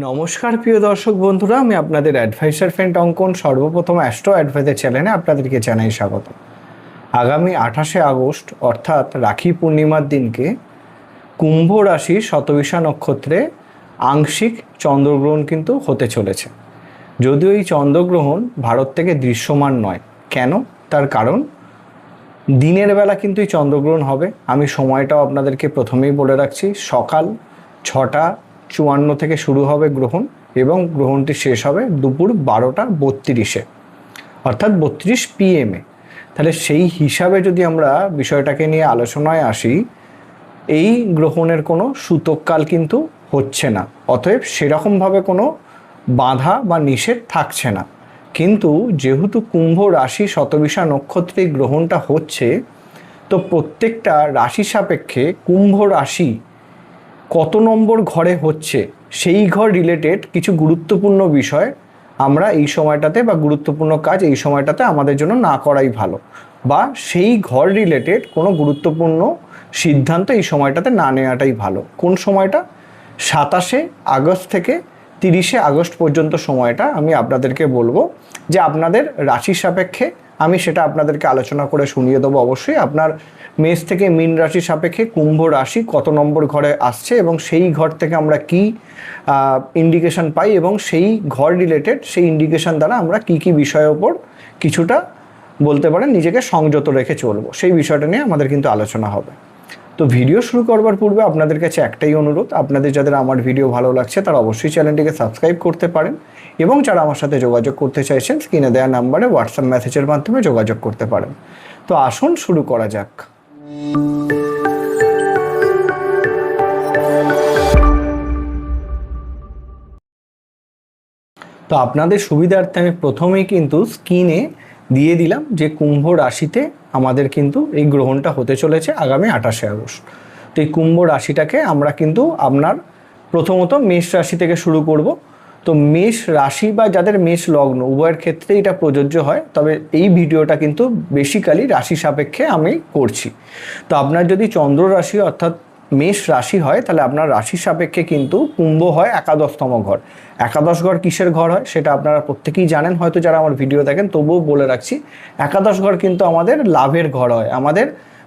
নমস্কার প্রিয় দর্শক বন্ধুরা, আমি আপনাদের অ্যাডভাইসার ফ্রেন্ড অঙ্কন সর্বপ্রথম অ্যাস্ট্রো অ্যাডভাইজার চ্যানেলে আপনাদেরকে জানাই স্বাগত। আগামী 28শে আগস্ট অর্থাৎ রাখি পূর্ণিমার দিনকে কুম্ভ রাশির শতবিশা নক্ষত্রে আংশিক চন্দ্রগ্রহণ কিন্তু হতে চলেছে। যদিও এই চন্দ্রগ্রহণ ভারত থেকে দৃশ্যমান নয়, কেন তার কারণ দিনের বেলা কিন্তু এই চন্দ্রগ্রহণ হবে। আমি সময়টাও আপনাদেরকে প্রথমেই বলে রাখছি, সকাল 6:54 থেকে শুরু হবে গ্রহণ এবং গ্রহণটি শেষ হবে দুপুর 12:32 অর্থাৎ 32 PM। তাহলে সেই হিসাবে যদি আমরা বিষয়টাকে নিয়ে আলোচনায় আসি, এই গ্রহণের কোনো সূতককাল কিন্তু হচ্ছে না, অতএব সেরকমভাবে কোনো বাধা বা নিষেধ থাকছে না। কিন্তু যেহেতু কুম্ভ রাশি শতবিশা নক্ষত্রে গ্রহণটা হচ্ছে, তো প্রত্যেকটা রাশি সাপেক্ষে কুম্ভ রাশি কত নম্বর ঘরে হচ্ছে সেই ঘর রিলেটেড কিছু গুরুত্বপূর্ণ বিষয় আমরা এই সময়টাতে বা গুরুত্বপূর্ণ কাজ এই সময়টাতে আমাদের জন্য না করাই ভালো, বা সেই ঘর রিলেটেড কোনো গুরুত্বপূর্ণ সিদ্ধান্ত এই সময়টাতে না নেওয়াটাই ভালো। কোন সময়টা? 27শে আগস্ট থেকে 30শে আগস্ট পর্যন্ত সময়টা আমি আপনাদেরকে বলবো যে আপনাদের রাশি সাপেক্ষে আমি সেটা আপনাদেরকে আলোচনা করে শুনিয়ে দেবো। অবশ্যই আপনার মেষ থেকে মীন রাশি সাপেক্ষে কুম্ভ রাশি কত নম্বর ঘরে আসছে এবং সেই ঘর থেকে আমরা কি ইন্ডিকেশন পাই এবং সেই ঘর রিলেটেড সেই ইন্ডিকেশন দ্বারা আমরা কি কি বিষয়ের ওপর কিছুটা বলতে পারেন নিজেকে সংযত রেখে চলবো, সেই বিষয়টা নিয়ে আমাদের কিন্তু আলোচনা হবে। তো ভিডিও শুরু করবার পূর্বে আপনাদের কাছে একটাই অনুরোধ, আপনাদের যাদের আমার ভিডিও ভালো লাগছে তারা অবশ্যই চ্যানেলটিকে সাবস্ক্রাইব করতে পারেন এবং যারা আমার সাথে যোগাযোগ করতে চাইছেন স্ক্রিনে দেওয়া নাম্বারে হোয়াটসঅ্যাপ মেসেজের মাধ্যমে যোগাযোগ করতে পারেন। তো আসুন শুরু করা যাক। তো আপনাদের সুবিধার্থে আমি প্রথমেই কিন্তু স্ক্রিনে দিয়ে দিলাম যে কুম্ভ রাশিতে আমাদের কিন্তু এই গ্রহণটা হতে চলেছে আগামী 28শে আগস্ট। তো এই কুম্ভ রাশিটাকে আমরা কিন্তু আপনার প্রথমত মেষ রাশি থেকে শুরু করব। তো মেষ রাশি বা যাদের মেষ লগ্ন উভয়ের ক্ষেত্রে এটা প্রযোজ্য হয়, তবে এই ভিডিওটা কিন্তু বেসিক্যালি রাশি সাপেক্ষে আমি করছি। তো আপনার যদি চন্দ্র রাশি অর্থাৎ মেষ রাশি হয় তাহলে আপনার রাশি সাপেক্ষে কিন্তু কুম্ভ হয় একাদশতম ঘর। একাদশ ঘর কিসের ঘর হয় সেটা আপনারা প্রত্যেকেই জানেন, হয়তো যারা আমার ভিডিও দেখেন, তবুও বলে রাখছি। একাদশ ঘর কিন্তু আমাদের লাভের ঘর হয়, আমাদের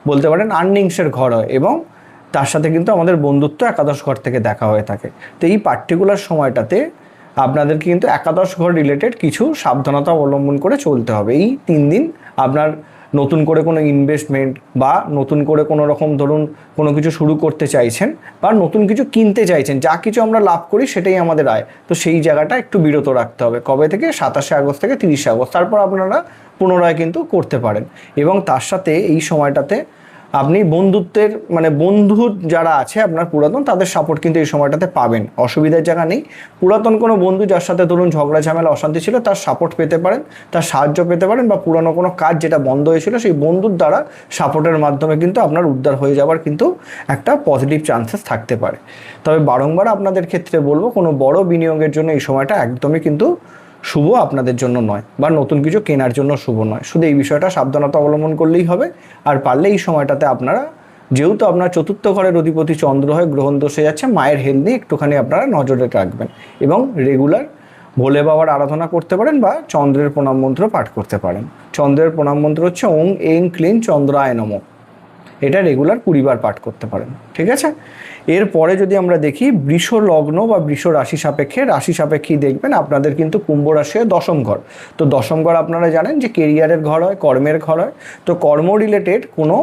বলতে পারেন আর্নিংসের ঘর হয় এবং তার সাথে কিন্তু আমাদের বন্ধুত্ব একাদশ ঘর থেকে দেখা হয়ে থাকে। তো এই পার্টিকুলার সময়টাতে আপনাদেরকে কিন্তু একাদশ ঘর রিলেটেড কিছু সাবধানতা অবলম্বন করে চলতে হবে। এই 3 দিন আপনার নতুন করে কোনো ইনভেস্টমেন্ট বা নতুন করে কোনো রকম ধরুন কোনো কিছু শুরু করতে চাইছেন বা নতুন কিছু কিনতে চাইছেন, যা কিছু আমরা লাভ করি সেটাই আমাদের আয়, তো সেই জায়গাটা একটু বিরত রাখতে হবে। কবে থেকে? 27শে আগস্ট থেকে 30শে আগস্ট, তারপর আপনারা পুনরায় কিন্তু করতে পারেন। এবং তার সাথে এই সময়টাতে আপনি বন্ধুত্বের বন্ধু যারা আছে আপনার পুরাতন, তাদের সাপোর্ট কিন্তু এই সময়টাতে পাবেন, অসুবিধার জায়গা নেই। পুরাতন কোনো বন্ধু যার সাথে ধরুন ঝগড়া ঝামেলা অশান্তি ছিল, তার সাপোর্ট পেতে পারেন, তার সাহায্য পেতে পারেন, বা পুরানো কোনো কাজ যেটা বন্ধ হয়েছিল সেই বন্ধুর দ্বারা সাপোর্টের মাধ্যমে কিন্তু আপনার উদ্ধার হয়ে যাওয়ার কিন্তু একটা পজিটিভ চান্সেস থাকতে পারে। তবে বারংবার আপনাদের ক্ষেত্রে বলবো, কোনো বড় বিনিয়োগের জন্য এই সময়টা একদমই কিন্তু শুভ আপনাদের জন্য নয়, বা নতুন কিছু কেনার জন্য শুভ নয়। শুধু এই বিষয়টা সাবধানতা অবলম্বন করলেই হবে। আর পারলে এই সময়টাতে আপনারা, যেহেতু আপনার চতুর্থ ঘরের অধিপতি চন্দ্র হয় গ্রহণ দোষে যাচ্ছে, মায়ের হেলথ নিয়ে একটুখানি আপনারা নজরে রাখবেন এবং রেগুলার ভোলে বাবার আরাধনা করতে পারেন বা চন্দ্রের প্রণাম মন্ত্র পাঠ করতে পারেন। চন্দ্রের প্রণাম মন্ত্র হচ্ছে ওং এং ক্লিং চন্দ্রায় নমঃ। এটা রেগুলার 20 বার পাঠ করতে পারেন, ঠিক আছে? এরপরে যদি আমরা দেখি বৃষ লগ্ন বা বৃষ রাশি সাপেক্ষেই দেখবেন আপনাদের কিন্তু কুম্ভ রাশি হয় দশম ঘর। তো দশম ঘর আপনারা জানেন যে কেরিয়ারের ঘর হয়, কর্মের ঘর হয়। তো কর্ম রিলেটেড কোনো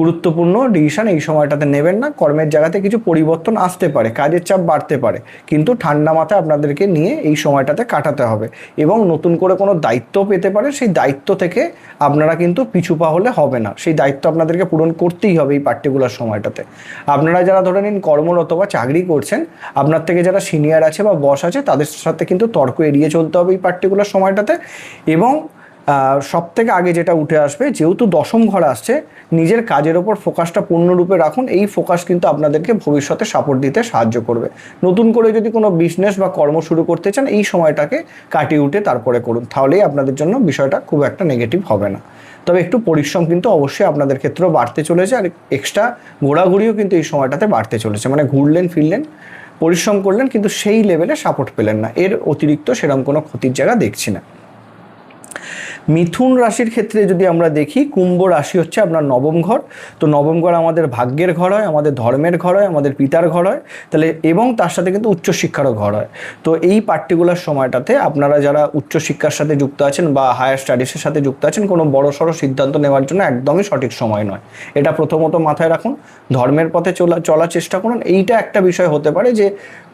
গুরুত্বপূর্ণ ডিসিশন এই সময়টাতে নেবেন না। কর্মের জায়গাতে কিছু পরিবর্তন আসতে পারে, কাজের চাপ বাড়তে পারে, কিন্তু ঠান্ডা মাথায় আপনাদেরকে নিয়ে এই সময়টাতে কাটাতে হবে। এবং নতুন করে কোনো দায়িত্ব পেতে পারে, সেই দায়িত্ব থেকে আপনারা কিন্তু পিছু পা হলে হবে না, সেই দায়িত্ব আপনাদেরকে পূরণ করতেই হবে এই পার্টিকুলার সময়টাতে। আপনারা যারা ধরে নিন কর্মরত বা চাকরি করছেন, আপনার থেকে যারা সিনিয়র আছে বা বস আছে তাদের সাথে কিন্তু তর্ক এড়িয়ে চলতে হবে এই পার্টিকুলার সময়টাতে। এবং সব থেকে আগে যেটা উঠে আসবে, যেহেতু দশম ঘর আসছে, নিজের কাজের ওপর ফোকাসটা পূর্ণরূপে রাখুন। এই ফোকাস কিন্তু আপনাদেরকে ভবিষ্যতে সাপোর্ট দিতে সাহায্য করবে। নতুন করে যদি কোনো বিজনেস বা কর্ম শুরু করতে চান, এই সময়টাকে কাটিয়ে উঠে তারপরে করুন, তাহলেই আপনাদের জন্য বিষয়টা খুব একটা নেগেটিভ হবে না। তবে একটু পরিশ্রম কিন্তু অবশ্যই আপনাদের ক্ষেত্রেও বাড়তে চলেছে, আর এক্সট্রা ঘোরাঘুরিও কিন্তু এই সময়টাতে বাড়তে চলেছে। ঘুরলেন ফিরলেন পরিশ্রম করলেন কিন্তু সেই লেভেলে সাপোর্ট পেলেন না, এর অতিরিক্ত সেরকম কোনো ক্ষতির জায়গা দেখছি না। মিথুন রাশির ক্ষেত্রে যদি আমরা দেখি, কুম্ভ রাশি হচ্ছে আপনার নবম ঘর। তো নবম ঘর আমাদের ভাগ্যের ঘর হয়, আমাদের ধর্মের ঘর হয়, আমাদের পিতার ঘর হয়, তাহলে এবং তার সাথে কিন্তু উচ্চশিক্ষারও ঘর হয়। তো এই পার্টিকুলার সময়টাতে আপনারা যারা উচ্চশিক্ষার সাথে যুক্ত আছেন বা হায়ার স্টাডিজের সাথে যুক্ত আছেন, কোনো বড়সড় সিদ্ধান্ত নেওয়ার জন্য একদমই সঠিক সময় নয়, এটা প্রথমত মাথায় রাখুন। ধর্মের পথে চলার চেষ্টা করুন। এইটা একটা বিষয় হতে পারে যে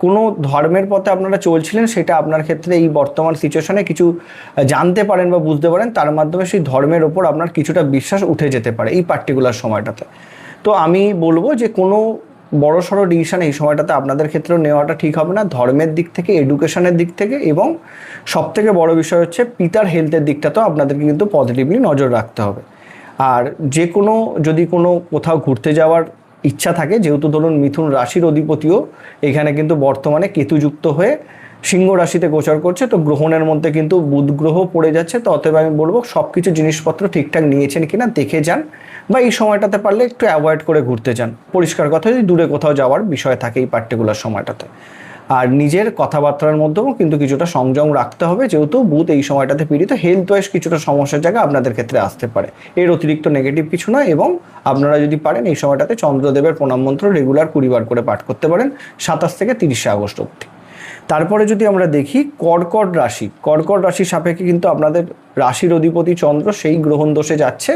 কোনো ধর্মের পথে আপনারা চলছিলেন, সেটা আপনার ক্ষেত্রে এই বর্তমান সিচুয়েশনে কিছু জানতে পারেন বা বুঝতে পারেন, তার মাধ্যমে সেই ধর্মের ওপর আপনার কিছুটা বিশ্বাস উঠে যেতে পারে এই পার্টিকুলার সময়টাতে। তো আমি বলবো যে কোনো বড়সড় ডিসিশন এই সময়টাতে আপনাদের ক্ষেত্রেও নেওয়াটা ঠিক হবে না, ধর্মের দিক থেকে, এডুকেশনের দিক থেকে, এবং সবথেকে বড় বিষয় হচ্ছে পিতার হেলথের দিকটাতেও আপনাদেরকে কিন্তু পজিটিভলি নজর রাখতে হবে। আর যে কোনো যদি কোনো কোথাও ঘুরতে যাওয়ার ইচ্ছা থাকে, যেহেতু ধরুন মিথুন রাশির অধিপতিও এখানে কিন্তু বর্তমানে কেতুযুক্ত হয়ে সিংহ রাশিতে গোচর করছে, তো গ্রহণের মধ্যে কিন্তু বুধ গ্রহ পড়ে যাচ্ছে। তো অতএব আমি বলবো সব কিছু জিনিসপত্র ঠিকঠাক নিয়েছেন কিনা দেখে যান, বা এই সময়টাতে পারলে একটু অ্যাভয়েড করে ঘুরতে যান। পরিষ্কার কথা, যদি দূরে কোথাও যাওয়ার বিষয় থাকে এই পার্টিকুলার সময়টাতে। আর নিজের কথাবার্তার মধ্যেও কিন্তু কিছুটা সংযম রাখতে হবে, যেহেতু বুধ এই সময়টাতে পীড়িত। হেলথ ওয়াইজ কিছুটা সমস্যার জায়গা আপনাদের ক্ষেত্রে আসতে পারে, এর অতিরিক্ত নেগেটিভ কিছু নয়। এবং আপনারা যদি পারেন এই সময়টাতে চন্দ্রদেবের প্রণাম মন্ত্র রেগুলার 20 বার করে পাঠ করতে পারেন 27 থেকে 30 আগস্ট অবধি। তারপরে যদি আমরা দেখি কর্কট রাশি, কর্কট রাশির সাপেক্ষে কিন্তু আপনাদের রাশির অধিপতি চন্দ্র সেই গ্রহণ দোষে যাচ্ছে,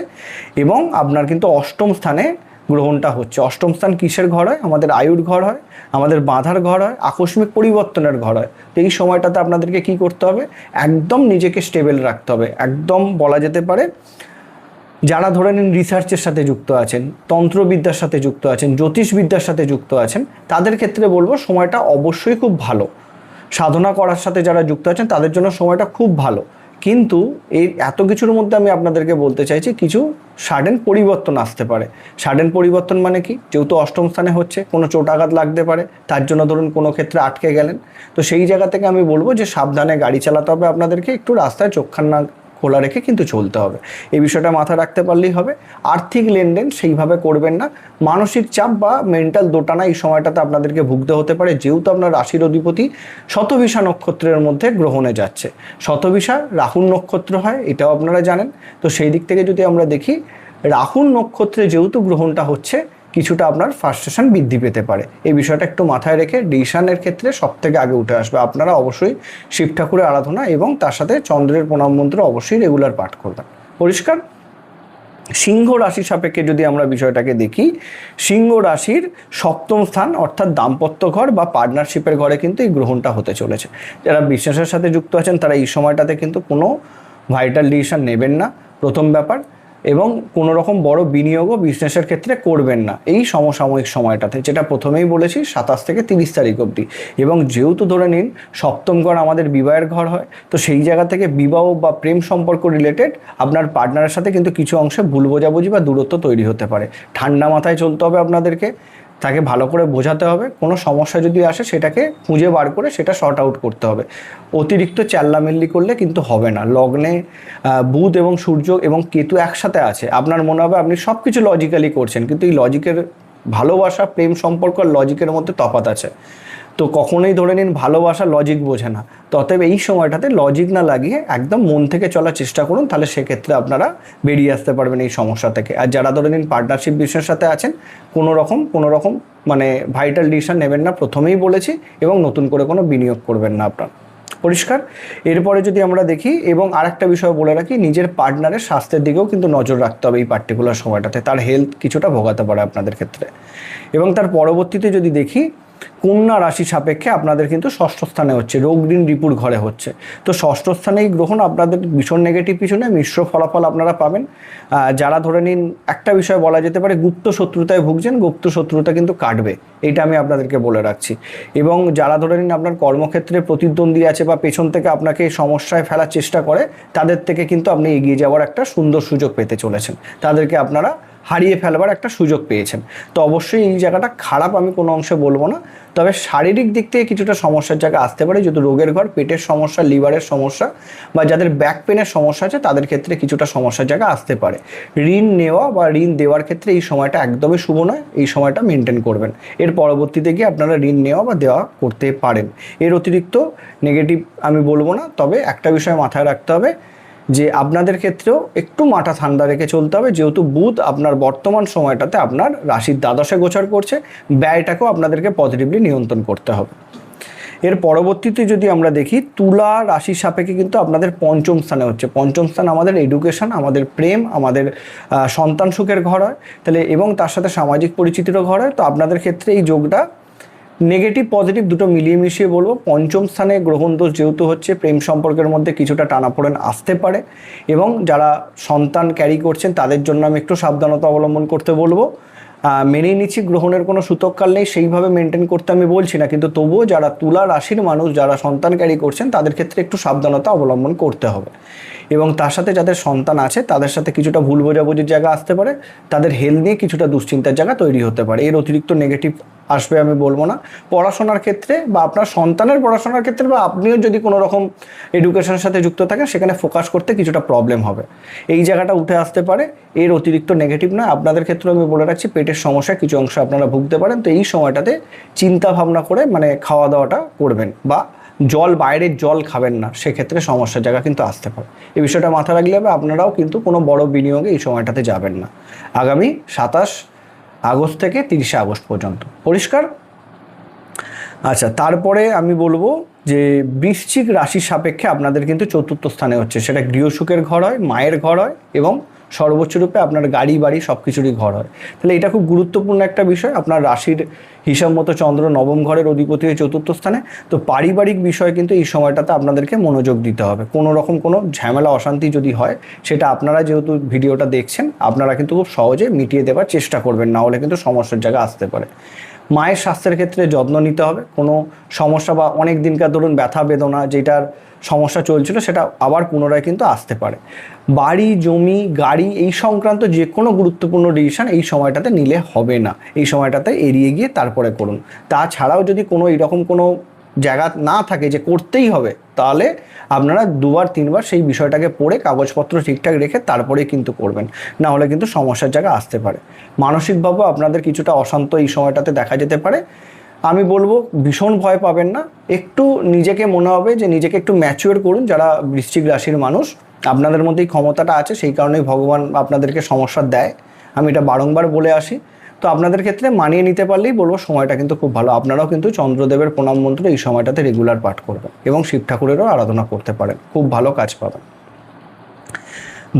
এবং আপনার কিন্তু অষ্টম স্থানে গ্রহণটা হচ্ছে। অষ্টম স্থান কিসের ঘর হয়? আমাদের আয়ুর ঘর হয়, আমাদের বাধার ঘর হয়, আকস্মিক পরিবর্তনের ঘর হয়। তো এই সময়টাতে আপনাদেরকে কি করতে হবে? একদম নিজেকে স্টেবল রাখতে হবে। একদম বলা যেতে পারে যারা ধরে নিন রিসার্চের সাথে যুক্ত আছেন, তন্ত্রবিদ্যার সাথে যুক্ত আছেন, জ্যোতিষবিদ্যার সাথে যুক্ত আছেন, তাদের ক্ষেত্রে বলবো সময়টা অবশ্যই খুব ভালো। সাধনা করার সাথে যারা যুক্ত আছেন তাদের জন্য সময়টা খুব ভালো। কিন্তু এই এত কিছুর মধ্যে আমি আপনাদেরকে বলতে চাইছি কিছু সাডেন পরিবর্তন আসতে পারে। সাডেন পরিবর্তন মানে কি? যেহেতু অষ্টম স্থানে হচ্ছে, কোনো চোটাঘাত লাগতে পারে, তার জন্য ধরুন কোনো ক্ষেত্রে আটকে গেলেন। তো সেই জায়গা থেকে আমি বলবো যে সাবধানে গাড়ি চালাতে হবে আপনাদেরকে, একটু রাস্তায় চোখখানা খোলা রেখে কিন্তু চলতে হবে। এই বিষয়টা মাথায় রাখতে পারলেই হবে। আর্থিক লেনদেন সেইভাবে করবেন না। মানসিক চাপ বা মেন্টাল দোটানা এই সময়টাতে আপনাদেরকে ভুগতে হতে পারে, যেহেতু আপনার রাশির অধিপতি শতভিষা নক্ষত্রের মধ্যে গ্রহণে যাচ্ছে। শতভিষা রাহুর নক্ষত্র হয়, এটাও আপনারা জানেন। তো সেই দিক থেকে যদি আমরা দেখি, রাহুর নক্ষত্রে যেহেতু গ্রহণটা হচ্ছে, কিছুটা আপনার ফ্রাস্ট্রেশন বৃদ্ধি পেতে পারে। এই বিষয়টা একটু মাথায় রেখে ডিসিশনের ক্ষেত্রে সব থেকে আগে উঠে আসবে আপনারা অবশ্যই শিব ঠাকুরের আরাধনা এবং তার সাথে চন্দ্রের প্রণাম মন্ত্র অবশ্যই রেগুলার পাঠ করবেন। পরিষ্কার? সিংহ রাশির সাপেক্ষে যদি আমরা বিষয়টাকে দেখি, সিংহ রাশির সপ্তম স্থান অর্থাৎ দাম্পত্য ঘর বা পার্টনারশিপের ঘরে কিন্তু এই গ্রহণটা হতে চলেছে। যারা বিশ্বাসের সাথে যুক্ত আছেন তারা এই সময়টাতে কিন্তু কোনো ভাইটাল ডিসিশন নেবেন না, প্রথম ব্যাপার। এবং কোনো রকম বড় বিনিয়োগও বিজনেসের ক্ষেত্রে করবেন না এই সমসাময়িক সময়টাতে, যেটা প্রথমেই বলেছি 27 থেকে 30 তারিখ অবধি। এবং যেহেতু ধরে নিন সপ্তম ঘর আমাদের বিবাহের ঘর হয়, তো সেই জায়গা থেকে বিবাহ বা প্রেম সম্পর্ক রিলেটেড আপনার পার্টনারের সাথে কিন্তু কিছু অংশে ভুল বোঝাবুঝি বা দূরত্ব তৈরি হতে পারে। ঠান্ডা মাথায় চলতে হবে আপনাদেরকে, তাকে ভালো করে বোঝাতে হবে। কোনো সমস্যা যদি আসে সেটাকে খুঁজে বার করে সেটা শর্ট আউট করতে হবে। অতিরিক্ত চেল্লামেল্লি করলে কিন্তু হবে না। লগ্নে বুধ এবং সূর্য এবং কেতু একসাথে আছে, আপনার মনে হবে আপনি সব কিছু লজিক্যালি করছেন, কিন্তু এই লজিকের ভালোবাসা, প্রেম সম্পর্ক আর লজিকের মধ্যে তফাৎ আছে। তো কখনোই ধরে নিন ভালোবাসা লজিক বোঝে না। তো অতএব এই সময়টাতে লজিক না লাগিয়ে একদম মন থেকে চলার চেষ্টা করুন, তাহলে সেক্ষেত্রে আপনারা বেরিয়ে আসতে পারবেন এই সমস্যা থেকে। আর যারা ধরে নিন পার্টনারশিপ বিজনেসের সাথে আছেন, কোনো রকম মানে ভাইটাল ডিসিশন নেবেন না, প্রথমেই বলেছি, এবং নতুন করে কোনো বিনিয়োগ করবেন না আপনার। পরিষ্কার? এরপরে যদি আমরা দেখি, এবং আরেকটা বিষয় বলে রাখি, নিজের পার্টনারের স্বাস্থ্যের দিকেও কিন্তু নজর রাখতে হবে এই পার্টিকুলার সময়টাতে। তার হেলথ কিছুটা ভোগাতে পারে আপনাদের ক্ষেত্রে। এবং তার পরবর্তীতে যদি দেখি, কন্যা রাশি সাপেক্ষে আপনাদের কিন্তু ষষ্ঠ স্থানে হচ্ছে, রোগ ঋণ রিপুর ঘরে হচ্ছে। তো ষষ্ঠ স্থানে এই গ্রহণ আপনাদের ভীষণ নেগেটিভ কিছু নয়, মিশ্র ফলাফল আপনারা পাবেন। যারা ধরে নিন একটা বিষয় বলা যেতে পারে গুপ্ত শত্রুতায় ভুগছেন, গুপ্ত শত্রুতা কিন্তু কাটবে, এটা আমি আপনাদেরকে বলে রাখছি। এবং যারা ধরে নিন আপনার কর্মক্ষেত্রে প্রতিদ্বন্দ্বী আছে বা পেছন থেকে আপনাকে সমস্যায় ফেলার চেষ্টা করে, তাদের থেকে কিন্তু আপনি এগিয়ে যাওয়ার একটা সুন্দর সুযোগ পেতে চলেছেন। তাদেরকে আপনারা হারিয়ে ফেলবার একটা সুযোগ পেয়েছেন। তো অবশ্যই এই জায়গাটা খারাপ আমি কোনো অংশে বলবো না, তবে শারীরিক দিক থেকে কিছুটা সমস্যার জায়গা আসতে পারে, যেহেতু রোগের ঘর, পেটের সমস্যা, লিভারের সমস্যা বা যাদের ব্যাক পেনের সমস্যা আছে তাদের ক্ষেত্রে কিছুটা সমস্যার জায়গা আসতে পারে। ঋণ নেওয়া বা ঋণ দেওয়ার ক্ষেত্রে এই সময়টা একদমই শুভ নয়, এই সময়টা মেনটেন করবেন। এর পরবর্তীতে গিয়ে আপনারা ঋণ নেওয়া বা দেওয়া করতে পারেন। এর অতিরিক্ত নেগেটিভ আমি বলবো না, তবে একটা বিষয় মাথায় রাখতে হবে যে আপনাদের ক্ষেত্রেও একটু মাথা ঠান্ডা রেখে চলতে হবে, যেহেতু বুধ আপনার বর্তমান সময়টাতে আপনার রাশির দ্বাদশে গোচর করছে, ব্যয়টাকেও আপনাদেরকে পজিটিভলি নিয়ন্ত্রণ করতে হবে। এর পরবর্তীতে যদি আমরা দেখি, তুলা রাশির সাপেক্ষে কিন্তু আপনাদের পঞ্চম স্থানে হচ্ছে। পঞ্চম স্থান আমাদের এডুকেশন, আমাদের প্রেম, আমাদের সন্তান সুখের ঘর হয়, তাহলে এবং তার সাথে সামাজিক পরিচিতিরও ঘর হয়। তো আপনাদের ক্ষেত্রে এই যোগটা নেগেটিভ পজিটিভ দুটো মিলিয়ে মিশিয়ে বলবো। পঞ্চম স্থানে গ্রহণ দোষ যেহেতু হচ্ছে, প্রেম সম্পর্কের মধ্যে কিছুটা টানাপোড়েন আসতে পারে, এবং যারা সন্তান ক্যারি করছেন তাদের জন্য আমি একটু সাবধানতা অবলম্বন করতে বলবো। মেনেই নিচ্ছি গ্রহণের কোনো সূতককাল নেই, সেইভাবে মেনটেন করতে আমি বলছি না, কিন্তু তবুও যারা তুলা রাশির মানুষ, যারা সন্তান ক্যারি করছেন তাদের ক্ষেত্রে একটু সাবধানতা অবলম্বন করতে হবে। এবং তার সাথে যাদের সন্তান আছে তাদের সাথে কিছুটা ভুল বোঝাবুঝির জায়গা আসতে পারে, তাদের হেলথ নিয়ে কিছুটা দুশ্চিন্তার জায়গা তৈরি হতে পারে। এর অতিরিক্ত নেগেটিভ আসবে আমি বলবো না। পড়াশোনার ক্ষেত্রে বা আপনার সন্তানের পড়াশোনার ক্ষেত্রে বা আপনিও যদি কোনো রকম এডুকেশনের সাথে যুক্ত থাকেন, সেখানে ফোকাস করতে কিছুটা প্রবলেম হবে, এই জায়গাটা উঠে আসতে পারে। এর অতিরিক্ত নেগেটিভ নয়। আপনাদের ক্ষেত্রে আমি বলে রাখছি, পেটের সমস্যা কিছু অংশ আপনারা ভুগতে পারেন, তো এই সময়টাতে চিন্তা ভাবনা করে মানে খাওয়া দাওয়াটা করবেন, বা জল, বাইরের জল খাবেন না, সেক্ষেত্রে সমস্যার জায়গা কিন্তু আসতে পারে। এই বিষয়টা মাথায় রাখলে হবে। আপনারাও কিন্তু কোনো বড় বিনিয়োগে এই সময়টাতে যাবেন না, আগামী 27 আগস্ট থেকে 30 আগস্ট পর্যন্ত। পরিষ্কার? আচ্ছা, তারপরে আমি বলবো যে বৃশ্চিক রাশির সাপেক্ষে আপনাদের কিন্তু চতুর্থ স্থানে হচ্ছে, সেটা গৃহসুখের ঘর হয়, মায়ের ঘর হয়, এবং সর্বোচ্চ রূপে আপনার গাড়ি বাড়ি সব কিছুরই ঘর হয়। তাহলে এটা খুব গুরুত্বপূর্ণ একটা বিষয়। আপনার রাশির হিসাব মতো চন্দ্র নবম ঘরের অধিপতি হয়ে চতুর্থ স্থানে, তো পারিবারিক বিষয় কিন্তু এই সময়টাতে আপনাদেরকে মনোযোগ দিতে হবে। কোনো রকম কোনো ঝামেলা অশান্তি যদি হয়, সেটা আপনারা যেহেতু ভিডিওটা দেখছেন, আপনারা কিন্তু খুব সহজে মিটিয়ে দেওয়ার চেষ্টা করবেন, না হলে কিন্তু সমস্যার জায়গা আসতে পারে। মায়ের স্বাস্থ্যের ক্ষেত্রে যত্ন নিতে হবে। কোনো সমস্যা বা অনেক দিনকার ধরুন ব্যথা বেদনা যেটার সমস্যা চলছিল, সেটা আবার পুনরায় কিন্তু আসতে পারে। বাড়ি, জমি, গাড়ি এই সংক্রান্ত যে কোনো গুরুত্বপূর্ণ ডিসিশন এই সময়টাতে নিলে হবে না, এই সময়টাতে এড়িয়ে গিয়ে তারপরে করুন। তাছাড়াও যদি কোনো এরকম কোনো জায়গা না থাকে যে করতেই হবে, তাহলে আপনারা 2-3বার সেই বিষয়টাকে পড়ে কাগজপত্র ঠিকঠাক রেখে তারপরেই কিন্তু করবেন, না হলে কিন্তু সমস্যার জায়গা আসতে পারে। মানসিকভাবেও আপনাদের কিছুটা অশান্ত এই সময়টাতে দেখা যেতে পারে। আমি বলবো ভীষণ ভয় পাবেন না, একটু নিজেকে মনে হবে যে নিজেকে একটু ম্যাচিওর করুন। যারা বৃশ্চিক রাশির মানুষ, আপনাদের মধ্যে এই ক্ষমতাটা আছে, সেই কারণেই ভগবান আপনাদেরকে সমস্যা দেয়, আমি এটা বারংবার বলে আসি। তো আপনাদের ক্ষেত্রে মানিয়ে নিতে পারলেই বলবো সময়টা কিন্তু খুব ভালো। আপনারাও কিন্তু চন্দ্রদেবের প্রণাম মন্ত্র এই সময়টাতে রেগুলার পাঠ করবেন, এবং শিব ঠাকুরেরও আরাধনা করতে পারেন, খুব ভালো কাজ পাবেন।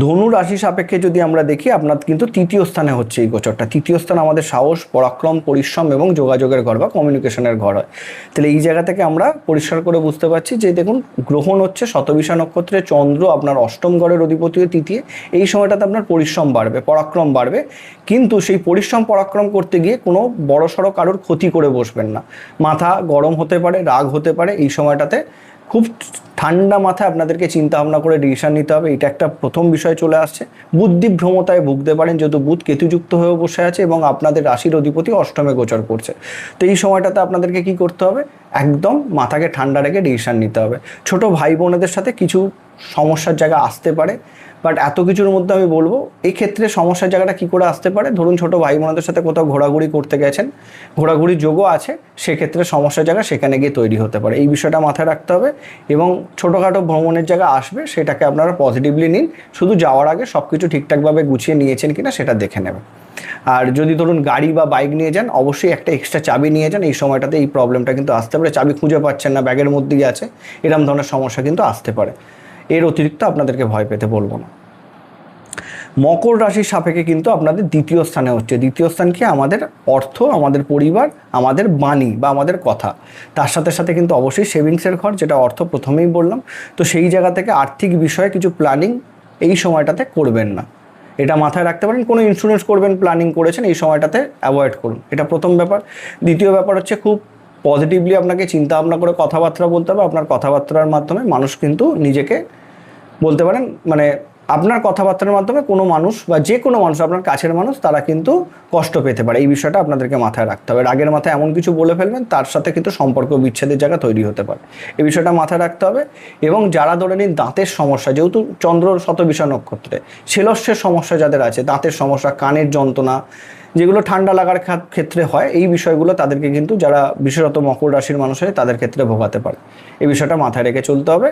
ধনু রাশি সাপেক্ষে যদি আমরা দেখি, আপনার কিন্তু তৃতীয় স্থানে হচ্ছে এই গোচরটা। তৃতীয় স্থান আমাদের সাহস, পরাক্রম, পরিশ্রম এবং যোগাযোগের ঘর বা কমিউনিকেশনের ঘর হয়। তাহলে এই জায়গা থেকে আমরা পরিষ্কার করে বুঝতে পারছি যে দেখুন, গ্রহণ হচ্ছে শতবিশা নক্ষত্রে, চন্দ্র আপনার অষ্টম ঘরের অধিপতি তৃতীয়। এই সময়টাতে আপনার পরিশ্রম বাড়বে, পরাক্রম বাড়বে, কিন্তু সেই পরিশ্রম পরাক্রম করতে গিয়ে কোনো বড়সড় কারোর ক্ষতি করে বসবেন না। মাথা গরম হতে পারে, রাগ হতে পারে, এই সময়টাতে খুব ঠান্ডা মাথায় আপনাদেরকে চিন্তা ভাবনা করে ডিসিশন নিতে হবে, এটা একটা প্রথম বিষয় চলে আসছে। বুদ্ধিভ্রমতায় ভুগতে পারেন, যেহেতু বুধ কেতুযুক্ত হয়ে বসে আছে এবং আপনাদের রাশির অধিপতি অষ্টমে গোচর করছে। তো এই সময়টাতে আপনাদেরকে কি করতে হবে, একদম মাথাকে ঠান্ডা রেখে ডিসিশন নিতে হবে। ছোট ভাই বোনেদের সাথে কিছু সমস্যার জায়গা আসতে পারে, বাট এত কিছুর মধ্যে আমি বলবো এই ক্ষেত্রে সমস্যার জায়গাটা কী করে আসতে পারে। ধরুন ছোটো ভাই বোনদের সাথে কোথাও ঘোরাঘুরি করতে গেছেন, ঘোরাঘুরির যোগও আছে, সেক্ষেত্রে সমস্যার জায়গা সেখানে গিয়ে তৈরি হতে পারে, এই বিষয়টা মাথায় রাখতে হবে। এবং ছোটোখাটো ভ্রমণের জায়গা আসবে, সেটাকে আপনারা পজিটিভলি নিন, শুধু যাওয়ার আগে সব কিছু ঠিকঠাকভাবে গুছিয়ে নিয়েছেন কিনা সেটা দেখে নেবেন। আর যদি ধরুন গাড়ি বা বাইক নিয়ে যান, অবশ্যই একটা এক্সট্রা চাবি নিয়ে যান, এই সময়টাতে এই প্রবলেমটা কিন্তু আসতে পারে। চাবি খুঁজে পাচ্ছেন না, ব্যাগের মধ্যেই আছে, এরকম ধরনের সমস্যা কিন্তু আসতে পারে। এর অতিরিক্ত আপনাদেরকে ভয় পেতে বলবো না। মকর রাশির সাপেক্ষে কিন্তু আপনাদের দ্বিতীয় স্থানে হচ্ছে। দ্বিতীয় স্থান কি, আমাদের অর্থ, আমাদের পরিবার, আমাদের বাণী বা আমাদের কথা, তার সাথে সাথে কিন্তু অবশ্যই সেভিংসের ঘর, যেটা অর্থ প্রথমেই বললাম। তো সেই জায়গা থেকে আর্থিক বিষয়ে কিছু প্ল্যানিং এই সময়টাতে করবেন না, এটা মাথায় রাখতে পারেন। কোনো ইন্স্যুরেন্স করবেন প্ল্যানিং করেছেন, এই সময়টাতে অ্যাভয়েড করুন, এটা প্রথম ব্যাপার। দ্বিতীয় ব্যাপার হচ্ছে খুব পজিটিভলি আপনাকে চিন্তা ভাবনা করে কথাবার্তা বলতে হবে। আপনার কথাবার্তার মাধ্যমে মানুষ কিন্তু নিজেকে বলতে পারেন মানে আপনার কথাবার্তার মাধ্যমে কোনো মানুষ বা যে কোনো মানুষ, আপনার কাছের মানুষ, তারা কিন্তু কষ্ট পেতে পারে। এই বিষয়টা আপনাদেরকে মাথায় রাখতে হবে। রাগের মাথায় এমন কিছু বলে ফেলবেন তার সাথে কিন্তু সম্পর্ক বিচ্ছেদের জায়গা তৈরি হতে পারে। এই বিষয়টা মাথায় রাখতে হবে। এবং যারা ধরে নিন দাঁতের সমস্যা, যেহেতু চন্দ্র শতবিষা নক্ষত্রে শেলস্যের সমস্যা যাদের আছে, দাঁতের সমস্যা, কানের যন্ত্রণা, যেগুলো ঠান্ডা লাগার ক্ষেত্রে হয়, এই বিষয়গুলো তাদেরকে কিন্তু, যারা বিশেষত মকর রাশির মানুষ হয় তাদের ক্ষেত্রে ভোগাতে পারে। এই বিষয়টা মাথায় রেখে চলতে হবে।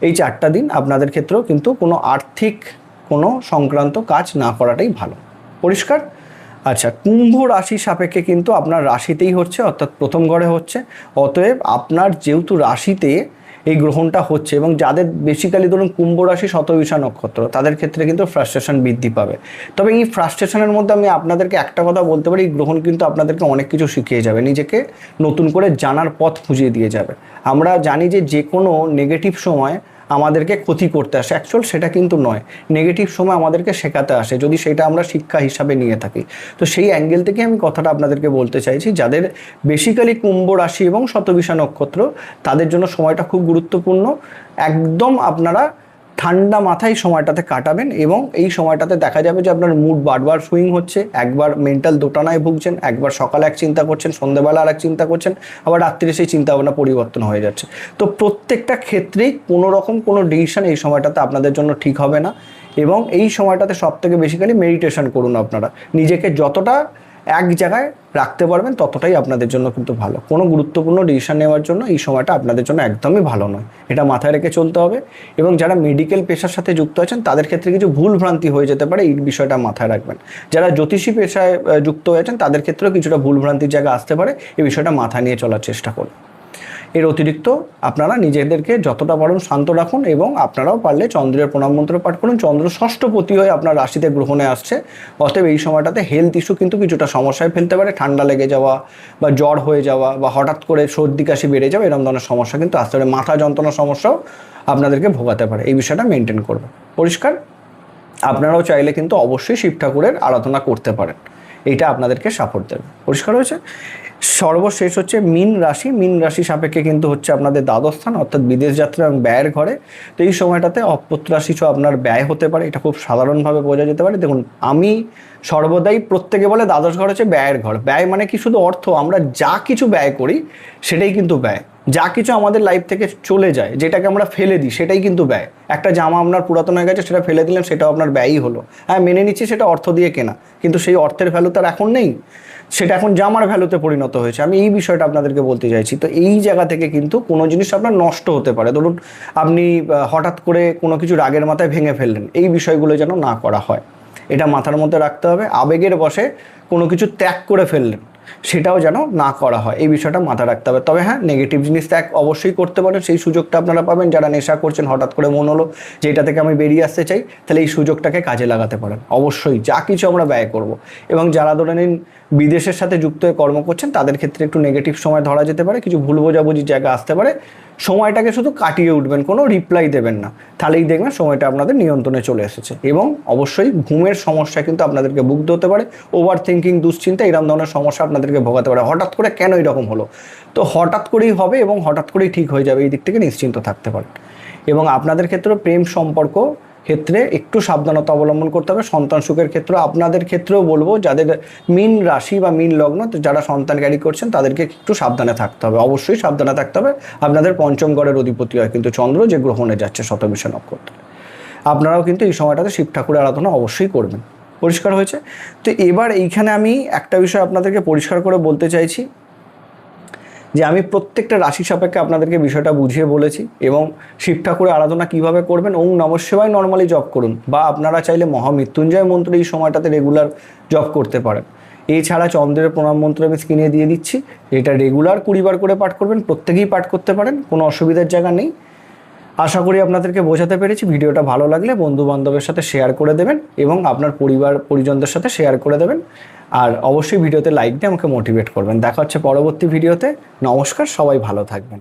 এই 4টা দিন আপনাদের ক্ষেত্রেও কিন্তু কোনো আর্থিক কোনো সংক্রান্ত কাজ না করাটাই ভালো। পরিষ্কার? আচ্ছা, কুম্ভ রাশি সাপেক্ষে কিন্তু আপনার রাশিতেই হচ্ছে, অর্থাৎ প্রথম ঘরে হচ্ছে। অতএব আপনার যেহেতু রাশিতে এই গ্রহণটা হচ্ছে, এবং যাদের বেসিক্যালি ধরুন কুম্ভ রাশি শতবিষা নক্ষত্র, তাদের ক্ষেত্রে কিন্তু ফ্রাস্ট্রেশন বৃদ্ধি পাবে। তবে এই ফ্রাস্ট্রেশনের মধ্যে আমি আপনাদেরকে একটা কথা বলতে পারি, এই গ্রহণ কিন্তু আপনাদেরকে অনেক কিছু শিখিয়ে যাবে, নিজেকে নতুন করে জানার পথ খুঁজিয়ে দিয়ে যাবে। আমরা জানি যে কোনো নেগেটিভ সময় আমাদেরকে ক্ষতি করতে আসে, অ্যাকচুয়াল সেটা কিন্তু নয়। নেগেটিভ সময় আমাদেরকে শেখাতে আসে, যদি সেটা আমরা শিক্ষা হিসাবে নিয়ে থাকি। তো সেই অ্যাঙ্গেল থেকে আমি কথাটা আপনাদেরকে বলতে চাইছি, যাদের বেসিক্যালি কুম্ভ রাশি এবং শতবিষা নক্ষত্র, তাদের জন্য সময়টা খুব গুরুত্বপূর্ণ। একদম আপনারা ঠান্ডা মাথায় সময়টাতে কাটাবেন, এবং এই সময়টাতে দেখা যাবে যে আপনার মুড বারবার সুইং হচ্ছে। একবার মেন্টাল দোটানায় ভুগছেন, একবার সকালে এক চিন্তা করছেন, সন্ধ্যেবেলা আর এক চিন্তা করছেন, আবার রাত্রিরে সেই চিন্তাভাবনা পরিবর্তন হয়ে যাচ্ছে। তো প্রত্যেকটা ক্ষেত্রেই কোনো রকম কোনো ডিসিশন এই সময়টাতে আপনাদের জন্য ঠিক হবে না। এবং এই সময়টাতে সবথেকে বেসিক্যালি মেডিটেশন করুন। আপনারা নিজেকে যতটা এক জায়গায় রাখতে পারবেন ততটাই আপনাদের জন্য কিন্তু ভালো। কোনো গুরুত্বপূর্ণ ডিসিশন নেওয়ার জন্য এই সময়টা আপনাদের জন্য একদমই ভালো নয়, এটা মাথায় রেখে চলতে হবে। এবং যারা মেডিকেল পেশার সাথে যুক্ত আছেন তাদের ক্ষেত্রে কিছু ভুল ভ্রান্তি হয়ে যেতে পারে, এই বিষয়টা মাথায় রাখবেন। যারা জ্যোতিষী পেশায় যুক্ত হয়েছেন তাদের ক্ষেত্রেও কিছুটা ভুল ভ্রান্তির জায়গা আসতে পারে, এই বিষয়টা মাথায় নিয়ে চলার চেষ্টা করুন। এর অতিরিক্ত আপনারা নিজেদেরকে যতটা পারেন শান্ত রাখুন, এবং আপনারাও পারলে চন্দ্রের প্রণাম মন্ত্র পাঠ করুন। চন্দ্র ষষ্ঠপতি হয়ে আপনার রাশিতে গ্রহণে আসছে, অতএব এই সময়টাতে হেলথ ইস্যু কিন্তু কিছুটা সমস্যায় ফেলতে পারে। ঠান্ডা লেগে যাওয়া বা জ্বর হয়ে যাওয়া বা হঠাৎ করে সর্দি কাশি বেড়ে যাওয়া, এরকম ধরনের সমস্যা কিন্তু আসতে পারে। মাথা যন্ত্রণার সমস্যাও আপনাদেরকে ভোগাতে পারে, এই বিষয়টা মেনটেন করবে। পরিষ্কার? আপনারাও চাইলে কিন্তু অবশ্যই শিব ঠাকুরের আরাধনা করতে পারেন, এইটা আপনাদেরকে সাপোর্ট দেবে। পরিষ্কার হয়েছে? সর্বশেষ হচ্ছে মীন রাশি। মীন রাশি সাপেক্ষে কিন্তু হচ্ছে আপনাদের দ্বাদশ স্থান, অর্থাৎ বিদেশ যাত্রা এবং ব্যয়ের ঘরে। তো এই সময়টাতে অপ্রত্যাশিত আপনার ব্যয় হতে পারে, এটা খুব সাধারণভাবে বোঝা যেতে পারে। দেখুন, আমি সর্বদাই, প্রত্যেকে বলে দ্বাদশ ঘর হচ্ছে ব্যয়ের ঘর। ব্যয় মানে কি শুধু অর্থ? আমরা যা কিছু ব্যয় করি সেটাই কিন্তু ব্যয়। যা কিছু আমাদের লাইফ থেকে চলে যায়, যেটাকে আমরা ফেলে দিই, সেটাই কিন্তু ব্যয়। একটা জামা আপনার পুরাতন হয়ে গেছে, সেটা ফেলে দিলেন, সেটাও আপনার ব্যয়ই হলো। হ্যাঁ, মেনে নিচ্ছি সেটা অর্থ দিয়ে কেনা, কিন্তু সেই অর্থের ভ্যালু তার এখন নেই, সেটা এখন জামার ভ্যালুতে পরিণত হয়েছে। আমি এই বিষয়টা আপনাদেরকে বলতে চাইছি। তো এই জায়গা থেকে কিন্তু কোনো জিনিস আপনার নষ্ট হতে পারে। ধরুন আপনি হঠাৎ করে কোনো কিছু রাগের মাথায় ভেঙে ফেললেন, এই বিষয়গুলো যেন না করা হয়, এটা মাথার মধ্যে রাখতে হবে। আবেগের বশে কোনো কিছু ত্যাগ করে ফেললেন, সেটাও যেন না করা হয়, এই বিষয়টা মাথায় রাখতে হবে। তবে হ্যাঁ, নেগেটিভ জিনিস ত্যাগ অবশ্যই করতে পারেন, সেই সুযোগটা আপনারা পাবেন। যারা নেশা করছেন, হঠাৎ করে মন হলো যে এটা থেকে আমি বেরিয়ে আসতে চাই, তাহলে এই সুযোগটাকে কাজে লাগাতে পারেন। অবশ্যই যা কিছু আমরা ব্যয় করব। এবং যারা ধরে নিন বিদেশের সাথে যুক্ত হয়ে কর্ম করছেন, তাদের ক্ষেত্রে একটু নেগেটিভ সময় ধরা যেতে পারে, কিছু ভুল বোঝাবুঝির জায়গা আসতে পারে। সময়টাকে শুধু কাটিয়ে উঠবেন, কোনো রিপ্লাই দেবেন না, তাহলেই দেখবেন সময়টা আপনাদের নিয়ন্ত্রণে চলে এসেছে। এবং অবশ্যই ঘুমের সমস্যা কিন্তু আপনাদেরকে ভুগতে হতে পারে। ওভার থিঙ্কিং, দুশ্চিন্তা, এরকম ধরনের সমস্যা আপনাদেরকে ভোগাতে পারে। হঠাৎ করে কেন এরকম হলো, তো হঠাৎ করেই হবে এবং হঠাৎ করেই ঠিক হয়ে যাবে, এই দিক থেকে নিশ্চিন্ত থাকতে পারেন। এবং আপনাদের ক্ষেত্রে প্রেম সম্পর্ক ক্ষেত্রে একটু সাবধানতা অবলম্বন করতে হবে। সন্তান সুখের ক্ষেত্রে আপনাদের ক্ষেত্রেও বলবো, যাদের মীন রাশি বা মীন লগ্ন, যারা সন্তান ক্যারি করছেন, তাদেরকে একটু সাবধানে থাকতে হবে। অবশ্যই সাবধানে থাকতে হবে। আপনাদের পঞ্চম ঘরের অধিপতি হয় কিন্তু চন্দ্র, যে গ্রহণে যাচ্ছে শতবিষা নক্ষত্রে। আপনারাও কিন্তু এই সময়টাতে শিব ঠাকুরের আরাধনা অবশ্যই করবেন। পরিষ্কার হয়েছে? তো এবার এইখানে আমি একটা বিষয় আপনাদেরকে পরিষ্কার করে বলতে চাইছি, যে আমি প্রত্যেকটা রাশি সাপেক্ষে আপনাদেরকে বিষয়টা বুঝিয়ে বলেছি। এবং শিব ঠাকুরের আরাধনা কীভাবে করবেন, ওম নমঃ শিবায় নর্মালি জপ করুন, বা আপনারা চাইলে মহামৃত্যুঞ্জয় মন্ত্র এই সময়টাতে রেগুলার জপ করতে পারেন। এছাড়া চন্দ্রের প্রণাম মন্ত্র আমি স্ক্রিনে দিয়ে দিচ্ছি, এটা রেগুলার 20 বার করে পাঠ করবেন। প্রত্যেকেই পাঠ করতে পারেন, কোনো অসুবিধার জায়গা নেই। আশা করি আপনাদেরকে বোঝাতে পেরেছি। ভিডিওটা ভালো লাগলে বন্ধু বান্ধবের সাথে শেয়ার করে দেবেন, এবং আপনার পরিবার পরিজনদের সাথে শেয়ার করে দেবেন। আর অবশ্যই ভিডিওতে লাইক দিয়ে আমাকে মোটিভেট করবেন। দেখা হচ্ছে পরবর্তী ভিডিওতে। নমস্কার, সবাই ভালো থাকবেন।